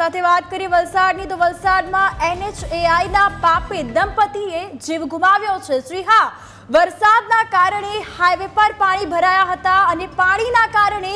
સાથે વાત કરીએ વલસાડની તો વલસાડમાં NHAIના પાપે દંપતીએ જીવ ગુમાવ્યો છે। જી હા, વરસાદના કારણે હાઈવે પર પાણી ભરાયા હતા અને પાણીના કારણે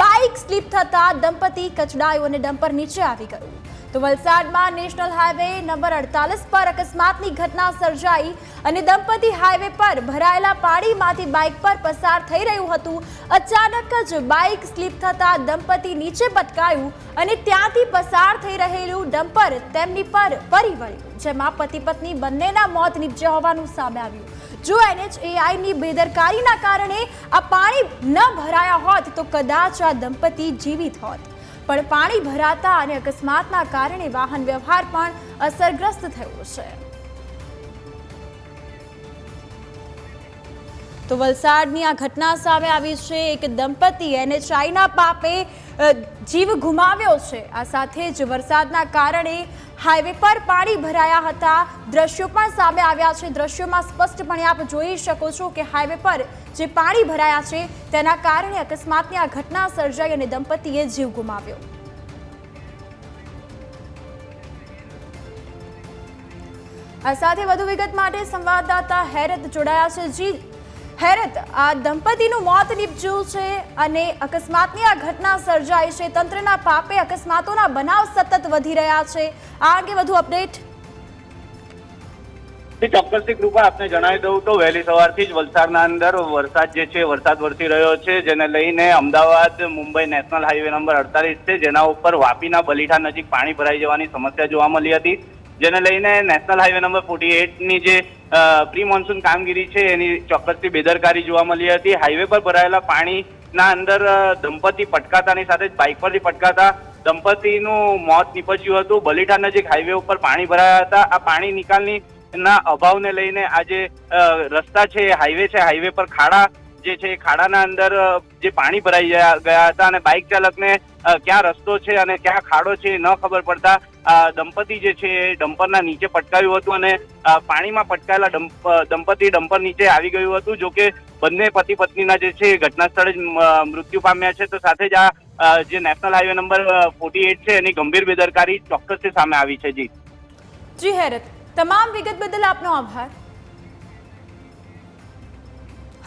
બાઇક સ્લીપ થતા દંપતી કચડાયું અને ડમ્પર નીચે આવી ગયું। તો વલસાડમાં નેશનલ હાઈવે નંબર 48 પર અકસ્માતની ઘટના સર્જાઈ અને દંપતી હાઈવે પર ભરાયેલા પાણીમાંથી બાઇક પર પસાર થઈ રહ્યું હતું। અચાનક જ બાઇક સ્લીપ થતા દંપતી નીચે પટકાયું અને ત્યાંથી પસાર થઈ રહેલું ડમ્પર તેમની પર પડી વળ્યું, જેમાં પતિ પત્ની બંનેના મોત નીપજ્યા હોવાનું સામે આવ્યું। જો NHAIની બેદરકારીના કારણે આ પાણી ન ભરાયા હોત તો કદાચ આ દંપતી જીવિત હોત, પણ પાણી ભરાતા અને અકસ્માતના કારણે વાહન વ્યવહાર પણ અસરગ્રસ્ત થયો છે। તો વલસાડની આ ઘટના સામે આવી છે। એક દંપતી NHAIના પાપે જીવ ગુમાવ્યો છે। આ સાથે જ વરસાદના કારણે હાઈવે પર પાણી ભરાયા હતા। દ્રશ્યો પણ સામે આવ્યા છે। દ્રશ્યોમાં સ્પષ્ટપણે આપ જોઈ શકો છો કે હાઈવે પર જે પાણી ભરાયા છે તેના કારણે અકસ્માતની આ ઘટના સર્જાઈ અને દંપતીએ જીવ ગુમાવ્યો। આ સાથે વધુ વિગત માટે સંવાદદાતા હેરત જોડાયા છે। જી હેરત, આ દંપતીનું મોત નીપજ્યું છે અને અકસ્માતની આ ઘટના સર્જાઈ છે। તંત્રના પાપે અકસ્માતોના બનાવ સતત વધી રહ્યા છે। આ અંગે વધુ અપડેટ। ચોક્કસથી કૃપા આપને જણાવી દઉં તો વહેલી સવારથી જ વલસાડના અંદર વરસાદ વરસી રહ્યો છે, જેને લઈને Ahmedabad Mumbai national highway number 48 છે, જેના ઉપર વાપીના બલીઠા નજીક પાણી ભરાઈ જવાની સમસ્યા જોવા મળી હતી, જેને લઈને નેશનલ હાઈવે નંબર 48ની જે પ્રી મોન્સૂન કામગીરી છે એની ચોક્કસથી બેદરકારી જોવા મળી હતી। હાઈવે પર ભરાયેલા પાણીના અંદર દંપતી પટકાતાની સાથે જ બાઇક પરથી પટકાતા દંપતીનું મોત નીપજ્યું હતું। બલીઠા નજીક હાઈવે ઉપર પાણી ભરાયા હતા। આ પાણી નિકાલની ના અભાવને લઈને આ જે રસ્તા છે, હાઈવે છે, હાઈવે પર ખાડા જે છે ખાડાના અંદર જે પાણી ભરાઈ ગયા હતા અને બાઇક ચાલકને ક્યાં રસ્તો છે અને ક્યાં ખાડો છે ન ખબર પડતા દંપતી જે છે એ ડમ્પરના નીચે પટકાયું હતું અને પાણીમાં પટકાયેલા દંપતી ડમ્પર નીચે આવી ગયું હતું। જો કે બંને પતિ પત્નીના જે છે ઘટના સ્થળે જ મૃત્યુ પામ્યા છે। તો સાથે જ આ જે નેશનલ હાઈવે નંબર 48 છે એની ગંભીર બેદરકારી ચોક્કસથી સામે આવી છે। જી હેરત, તમામ વિગત બદલ આપનો આભાર।